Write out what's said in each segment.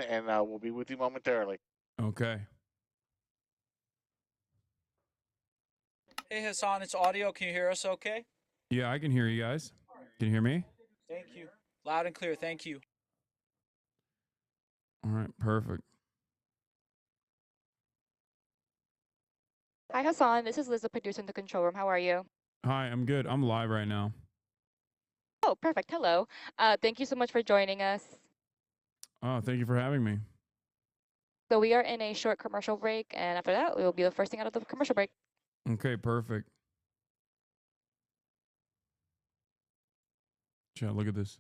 and we'll be with you momentarily. Okay. Hey Hassan, it's audio. Can you hear us okay? Yeah, I can hear you guys. Can you hear me? Thank you. Loud and clear. Thank you. All right, perfect. Hi, Hassan. This is Liz, the producer in the control room. How are you? Hi, I'm good. I'm live right now. Oh, perfect. Hello. Thank you so much for joining us. Oh, thank you for having me. So we are in a short commercial break, and after that, we will be the first thing out of the commercial break. Okay, perfect. Chat, look at this.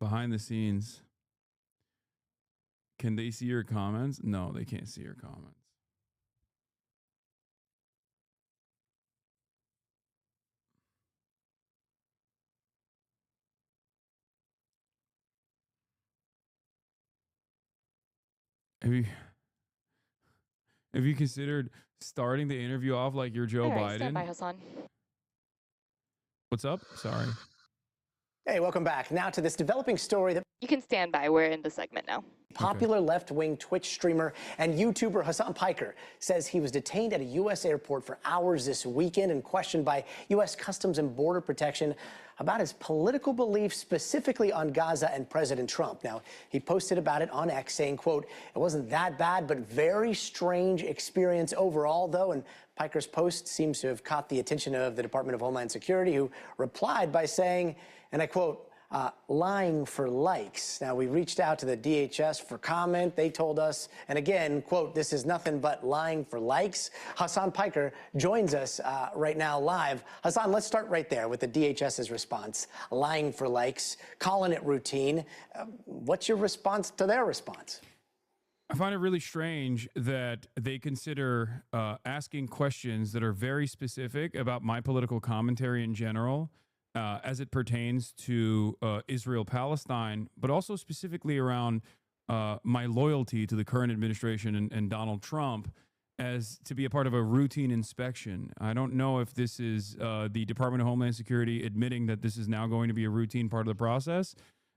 Behind the scenes. Can they see your comments? No, they can't see your comments. Have you considered starting the interview off like you're Joe All right, stand by, Biden? Hassan. What's up? Sorry. Hey, welcome back. Now to this developing story that You can stand by. We're in the segment now. popular left-wing Twitch streamer and YouTuber Hasan Piker says he was detained at a U.S. airport for hours this weekend and questioned by U.S. Customs and Border Protection about his political beliefs, specifically on Gaza and President Trump. Now, he posted about it on X saying, quote, "It wasn't that bad, but very strange experience overall, though." And Piker's post seems to have caught the attention of the Department of Homeland Security, who replied by saying, and I quote, lying for likes. Now, we reached out to the DHS for comment. They told us, and again, quote, "This is nothing but lying for likes." Hasan Piker joins us right now live. Hasan, let's start right there with the DHS's response. Lying for likes, calling it routine. What's your response to their response? I find it really strange that they consider asking questions that are very specific about my political commentary in general, as it pertains to Israel-Palestine, but also specifically around my loyalty to the current administration and Donald Trump, as to be a part of a routine inspection. I don't know if this is the Department of Homeland Security admitting that this is now going to be a routine part of the process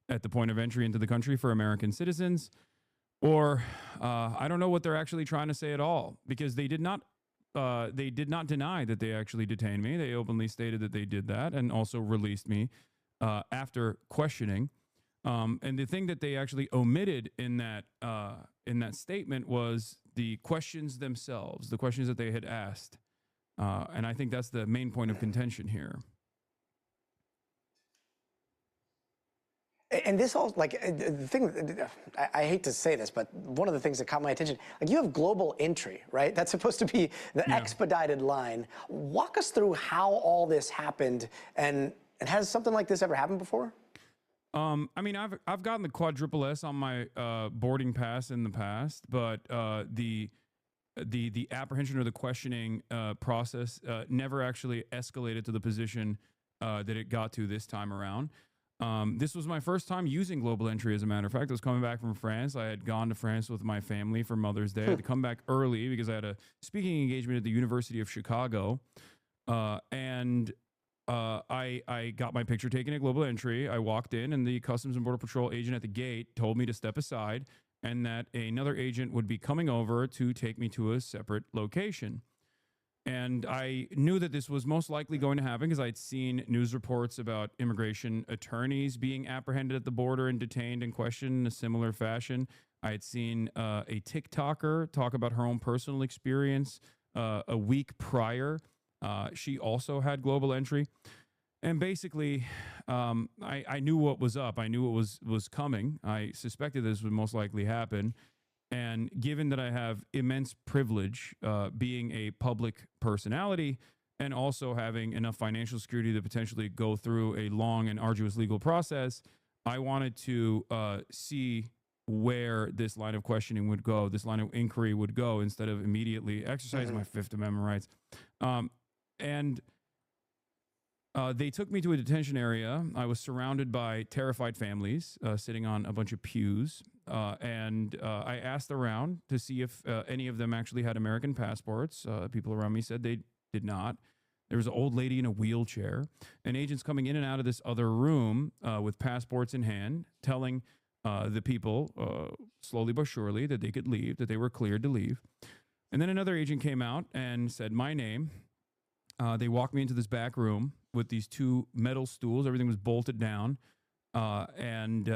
at the point of entry into the country for American citizens, or I don't know what they're actually trying to say at all, because they did not deny that they actually detained me. They openly stated that they did that and also released me after questioning. And the thing that they actually omitted in that statement was the questions themselves, the questions that they had asked. And I think that's the main point of contention here. And this all, like, the thing, I hate to say this, but one of the things that caught my attention, like, you have global entry, right? That's supposed to be the expedited line. Walk us through how all this happened, and has something like this ever happened before? I mean, I've gotten the quadruple S on my boarding pass in the past, but the apprehension or the questioning process never actually escalated to the position that it got to this time around. This was my first time using global entry, as a matter of fact. I was coming back from France. I had gone to France with my family for Mother's Day. I had to come back early because I had a speaking engagement at the University of Chicago. And I got my picture taken at global entry. I walked in, and the Customs and Border Patrol agent at the gate told me to step aside and that another agent would be coming over to take me to a separate location. And I knew that this was most likely going to happen because I'd seen news reports about immigration attorneys being apprehended at the border and detained and questioned in a similar fashion. I had seen a TikToker talk about her own personal experience a week prior. She also had global entry. And basically, I knew what was up. I knew what was coming. I suspected this would most likely happen. And given that I have immense privilege being a public personality and also having enough financial security to potentially go through a long and arduous legal process, I wanted to see where this line of questioning would go, this line of inquiry would go, instead of immediately exercising my Fifth Amendment rights. And they took me to a detention area. I was surrounded by terrified families sitting on a bunch of pews. And I asked around to see if any of them actually had American passports. People around me said they did not. There was an old lady in a wheelchair, and agents coming in and out of this other room with passports in hand, telling the people slowly but surely that they could leave, that they were cleared to leave. And then another agent came out and said my name. They walked me into this back room with these two metal stools. Everything was bolted down. And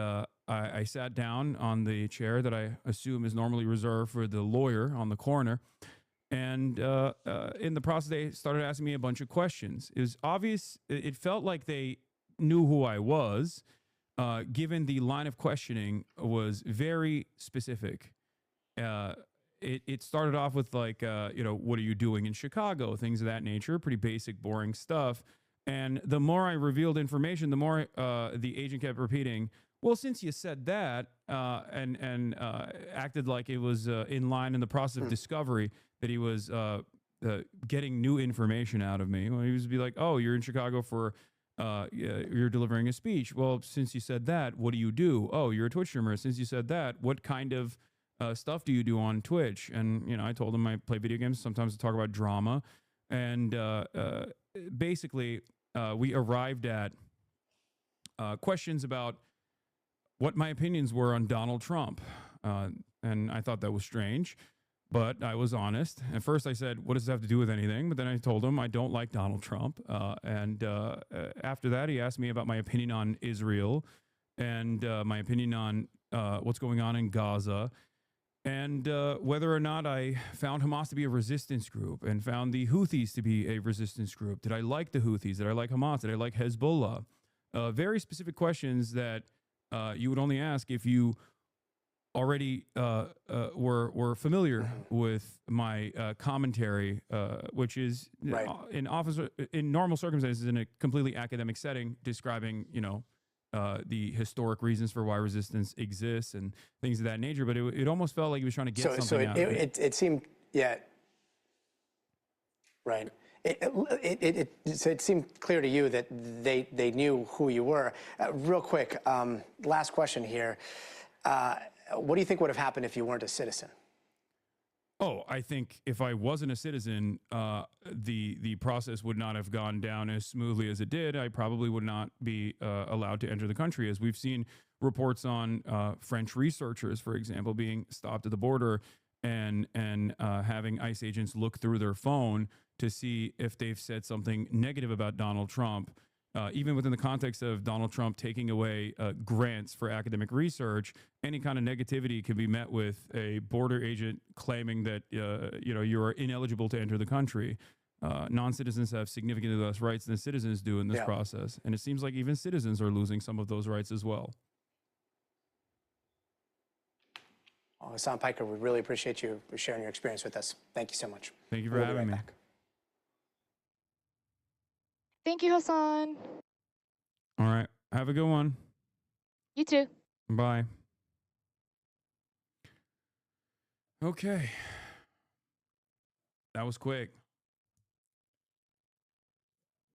I sat down on the chair that I assume is normally reserved for the lawyer on the corner. And in the process, they started asking me a bunch of questions. It was obvious. It felt like they knew who I was, given the line of questioning was very specific. It started off with like, what are you doing in Chicago? Things of that nature, pretty basic, boring stuff. And the more I revealed information, the more the agent kept repeating, well, since you said that, and acted like it was in line in the process of discovery, that he was getting new information out of me. Well, he was be like, oh, you're in Chicago for, you're delivering a speech. Well, since you said that, what do you do? Oh, you're a Twitch streamer. Since you said that, what kind of stuff do you do on Twitch? And, I told him I play video games. Sometimes I talk about drama. And basically, we arrived at questions about what my opinions were on Donald Trump. And I thought that was strange, but I was honest. At first I said, what does this have to do with anything? But then I told him I don't like Donald Trump. And after that, he asked me about my opinion on Israel and my opinion on what's going on in Gaza, and whether or not I found Hamas to be a resistance group and found the Houthis to be a resistance group. Did I like the Houthis? Did I like Hamas? Did I like Hezbollah? Very specific questions that you would only ask if you already were familiar with my commentary, which is in normal circumstances in a completely academic setting, describing the historic reasons for why resistance exists and things of that nature. But it almost felt like he was trying to get something out of it. It seemed, right. It seemed clear to you that they knew who you were. Real quick, last question here. What do you think would have happened if you weren't a citizen? Oh, I think if I wasn't a citizen, the process would not have gone down as smoothly as it did. I probably would not be allowed to enter the country, as we've seen reports on French researchers, for example, being stopped at the border and having ICE agents look through their phone to see if they've said something negative about Donald Trump. Even within the context of Donald Trump taking away grants for academic research, any kind of negativity can be met with a border agent claiming that you are ineligible to enter the country. Non-citizens have significantly less rights than citizens do in this process, and it seems like even citizens are losing some of those rights as well. Well, Hasan Piker, we really appreciate you sharing your experience with us. Thank you so much. Thank you for having me. Back. Thank you, Hasan. All right. Have a good one. You too. Bye. Okay. That was quick.